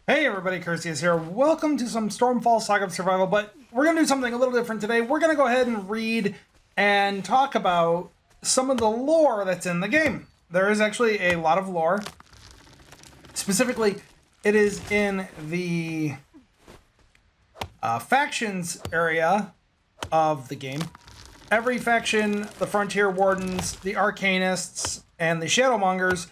Hey everybody, Cursius here. Welcome to some Stormfall Saga of Survival, but we're going to do something a little different today. We're going to go ahead and read and talk about some of the lore that's in the game. There is actually a lot of lore. Specifically, it is in the factions area of the game. Every faction, the Frontier Wardens, the Arcanists, and the Shadowmongers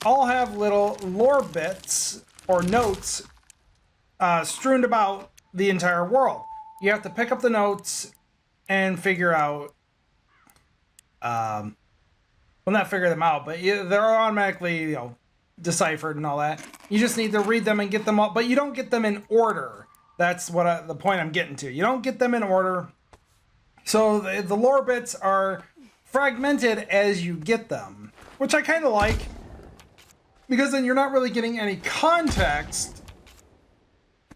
all have little lore bits or notes strewn about the entire world. You have to pick up the notes and figure out, well, not figure them out, but they're automatically, deciphered and all that. You just need to read them and get them up, but you don't get them in order. That's what the point I'm getting to. You don't get them in order. So the lore bits are fragmented as you get them, which I kind of like, because then you're not really getting any context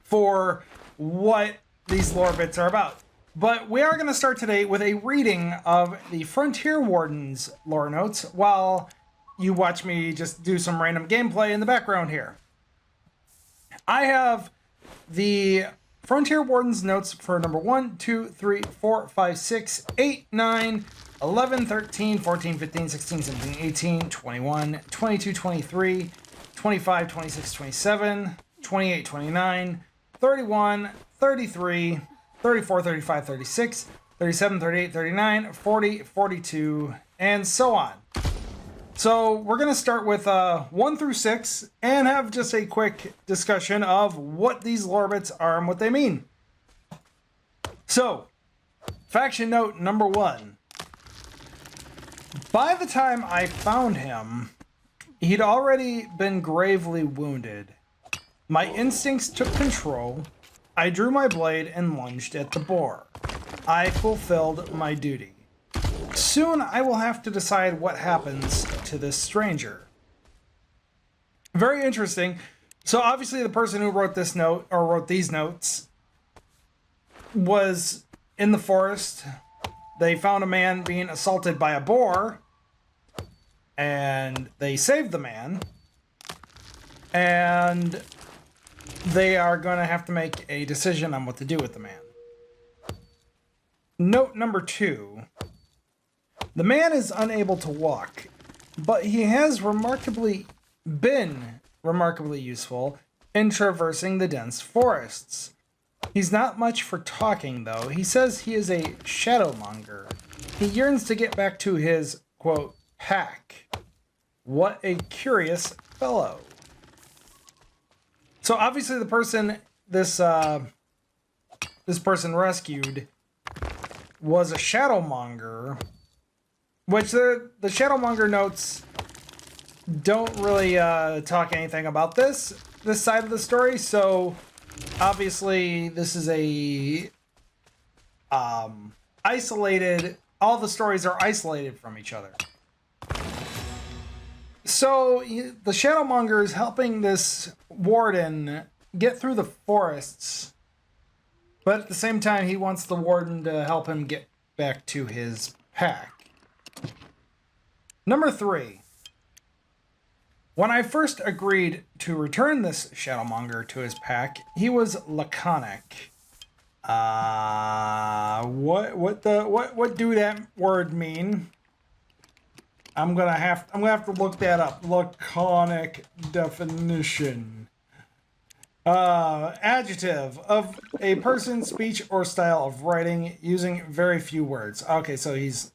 for what these lore bits are about. But we are going to start today with a reading of the Frontier Warden's lore notes while you watch me just do some random gameplay in the background here. I have the Frontier Warden's notes for number 1, 2, 3, 4, 5, 6, 8, 9, 11, 13, 14, 15, 16, 17, 18, 21, 22, 23, 25, 26, 27, 28, 29, 31, 33, 34, 35, 36, 37, 38, 39, 40, 42, and so on. So we're going to start with 1 through 6 and have just a quick discussion of what these lore bits are and what they mean. So, faction note number 1. By the time I found him, he'd already been gravely wounded. My instincts took control. I drew my blade and lunged at the boar. I fulfilled my duty. Soon I will have to decide what happens to this stranger. Very interesting. So obviously the person who wrote this note, or wrote these notes, was in the forest. They found a man being assaulted by a boar, and they saved the man, and they are going to have to make a decision on what to do with the man. Note number 2. The man is unable to walk, but he has been remarkably useful in traversing the dense forests. He's not much for talking, though. He says he is a shadowmonger. He yearns to get back to his, quote, pack. What a curious fellow. So obviously the person this person rescued was a shadowmonger, which the shadowmonger notes don't really talk anything about this side of the story. So obviously this is a isolated, all the stories are isolated from each other. So the shadowmonger is helping this warden get through the forests, but at the same time he wants the warden to help him get back to his pack. Number 3. When I first agreed to return this shadowmonger to his pack, he was laconic. What do that word mean? I'm gonna have to look that up. Laconic definition. Adjective of a person's speech or style of writing using very few words. Okay, so he's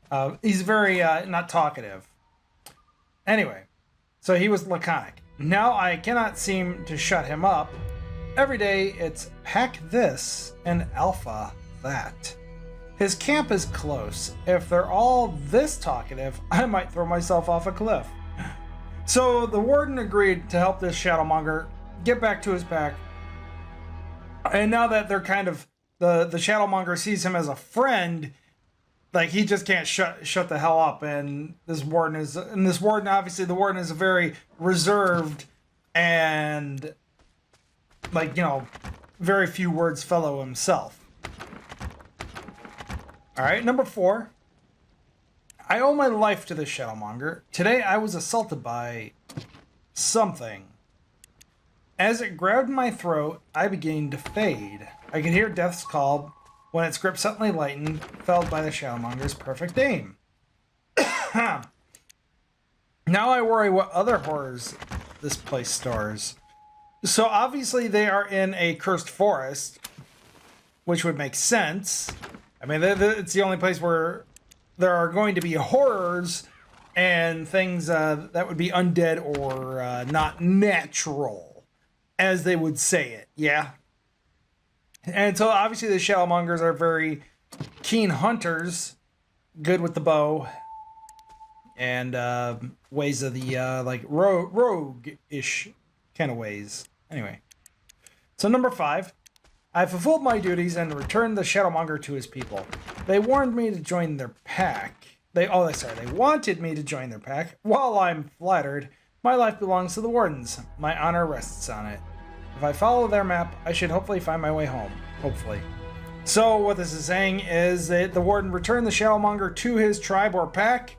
very not talkative. Anyway, so he was laconic. Now I cannot seem to shut him up. Every day it's pack this and alpha that. His camp is close. If they're all this talkative, I might throw myself off a cliff. So the warden agreed to help this shadowmonger get back to his pack. And now that they're kind of, the shadowmonger sees him as a friend, like he just can't shut the hell up. And this warden obviously the warden is a very reserved and very few words fellow himself. All right, number 4. I owe my life to this shadowmonger. Today I was assaulted by something. As it grabbed my throat, I began to fade. I could hear death's call when its grip suddenly lightened, felled by the Shadowmonger's perfect aim. Now I worry what other horrors this place stores. So obviously they are in a cursed forest, which would make sense. I mean, it's the only place where there are going to be horrors and things that would be undead or not natural, as they would say it. Yeah. And so obviously the Shadowmongers are very keen hunters, good with the bow, and ways of the like rogue-ish kind of ways. Anyway, so number 5. I fulfilled my duties and returned the Shadowmonger to his people. They warned me to join their pack. They wanted me to join their pack. While I'm flattered, my life belongs to the Wardens. My honor rests on it. If I follow their map, I should hopefully find my way home. Hopefully. So what this is saying is that the Warden returned the Shadowmonger to his tribe or pack.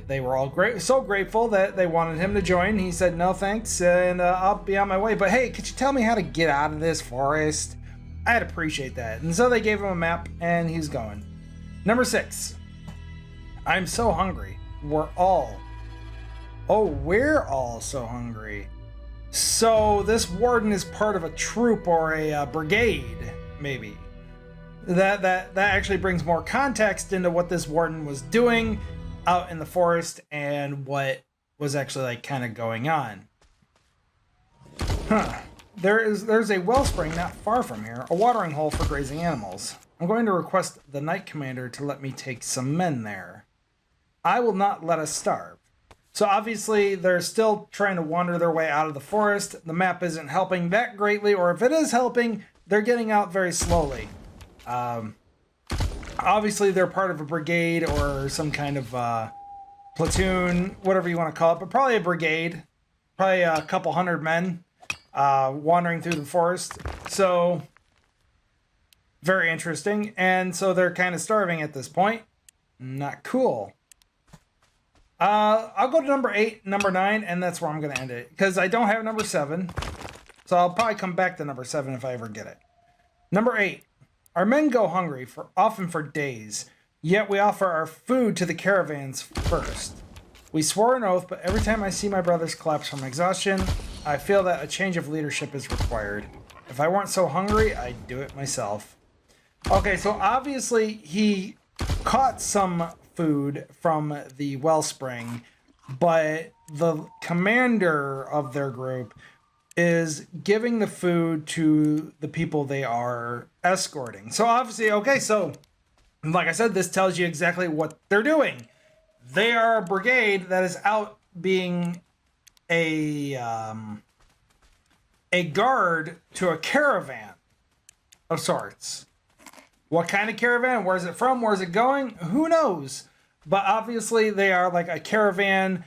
They were all so grateful that they wanted him to join. He said, no thanks, and I'll be on my way. But hey, could you tell me how to get out of this forest? I'd appreciate that. And so they gave him a map, and he's going. Number 6. I'm so hungry. We're all so hungry. So this warden is part of a troop or a brigade, maybe. That actually brings more context into what this warden was doing out in the forest and what was actually like kind of going on. There's a wellspring not far from here, a watering hole for grazing animals. I'm going to request the Knight Commander to let me take some men there. I will not let us starve. So obviously they're still trying to wander their way out of the forest. The map isn't helping that greatly, or if it is helping, they're getting out very slowly. Obviously they're part of a brigade or some kind of platoon, whatever you want to call it, but probably a brigade, probably a couple hundred men wandering through the forest. So very interesting. And so they're kind of starving at this point. Not cool. I'll go to number 8, number 9, and that's where I'm going to end it. Because I don't have number 7. So I'll probably come back to number 7 if I ever get it. Number 8. Our men go hungry, often for days. Yet we offer our food to the caravans first. We swore an oath, but every time I see my brothers collapse from exhaustion, I feel that a change of leadership is required. If I weren't so hungry, I'd do it myself. Okay, so obviously he caught some food from the wellspring, but the commander of their group is giving the food to the people they are escorting. So obviously, okay, so like I said, this tells you exactly what they're doing. They are a brigade that is out being a guard to a caravan of sorts. What kind of caravan? Where's it from? Where's it going? Who knows? But obviously they are like a caravan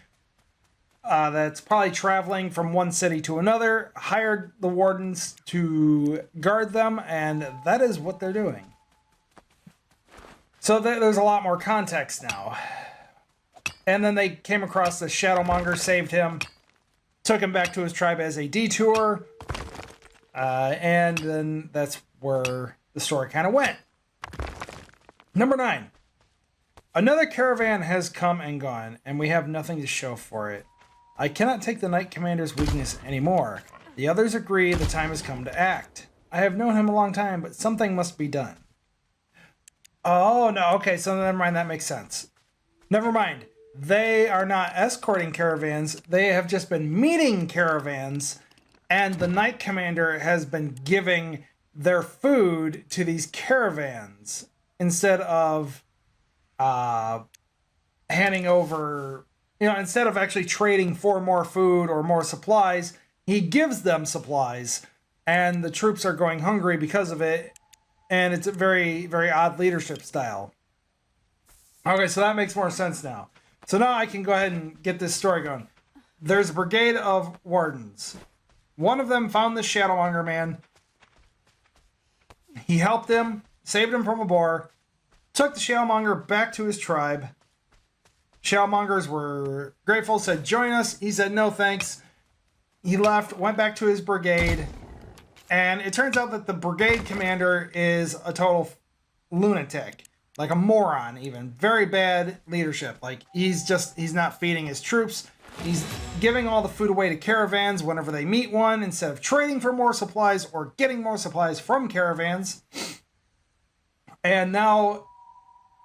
that's probably traveling from one city to another, hired the wardens to guard them, and that is what they're doing. So there's a lot more context now. And then they came across the Shadowmonger, saved him, took him back to his tribe as a detour, and then that's where the story kind of went. Number 9. Another caravan has come and gone, and we have nothing to show for it. I cannot take the Knight Commander's weakness anymore. The others agree the time has come to act. I have known him a long time, but something must be done. Oh, no, okay, so never mind, that makes sense. Never mind. They are not escorting caravans, they have just been meeting caravans, and the Knight Commander has been giving their food to these caravans instead of handing over, instead of actually trading for more food or more supplies, he gives them supplies, and the troops are going hungry because of it, and it's a very, very odd leadership style. Okay, so that makes more sense now. So now I can go ahead and get this story going. There's a brigade of wardens. One of them found the Shadowmonger man. He helped him, saved him from a boar, took the Shadowmonger back to his tribe. Shadowmongers were grateful, said, join us. He said, no thanks. he left, went back to his brigade, and it turns out that the brigade commander is a total lunatic, like a moron even. Very bad leadership. Like, he's not feeding his troops. He's giving all the food away to caravans whenever they meet one, instead of trading for more supplies or getting more supplies from caravans. And now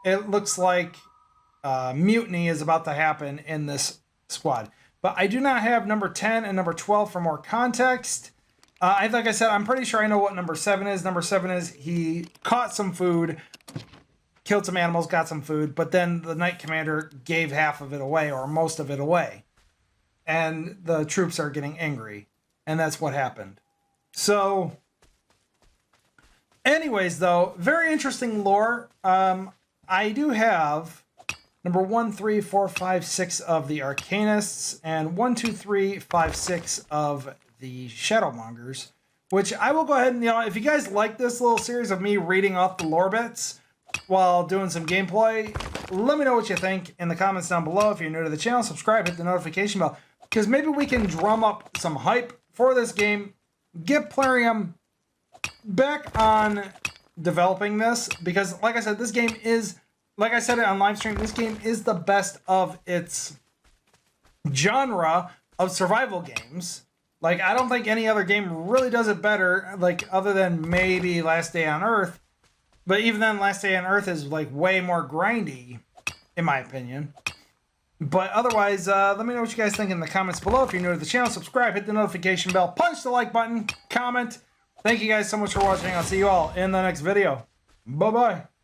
it looks like mutiny is about to happen in this squad. But I do not have number 10 and number 12 for more context. Like I said, I'm pretty sure I know what number 7 is. Number 7 is he caught some food, killed some animals, got some food, but then the Knight Commander gave half of it away, or most of it away. And the troops are getting angry. And that's what happened. So, anyways, though, very interesting lore. I do have number 1, 3, 4, 5, 6 of the Arcanists, and 1, 2, 3, 5, 6 of the Shadowmongers, which I will go ahead and, if you guys like this little series of me reading off the lore bits while doing some gameplay, let me know what you think in the comments down below. If you're new to the channel, subscribe, hit the notification bell, because maybe we can drum up some hype for this game, get Plarium back on developing this, because like I said, this game is, like I said it on live stream, this game is the best of its genre of survival games. Like, I don't think any other game really does it better, like, other than maybe Last Day on Earth. But even then, Last Day on Earth is, like, way more grindy, in my opinion. But otherwise, let me know what you guys think in the comments below. If you're new to the channel, subscribe, hit the notification bell, punch the like button, comment. Thank you guys so much for watching. I'll see you all in the next video. Bye-bye.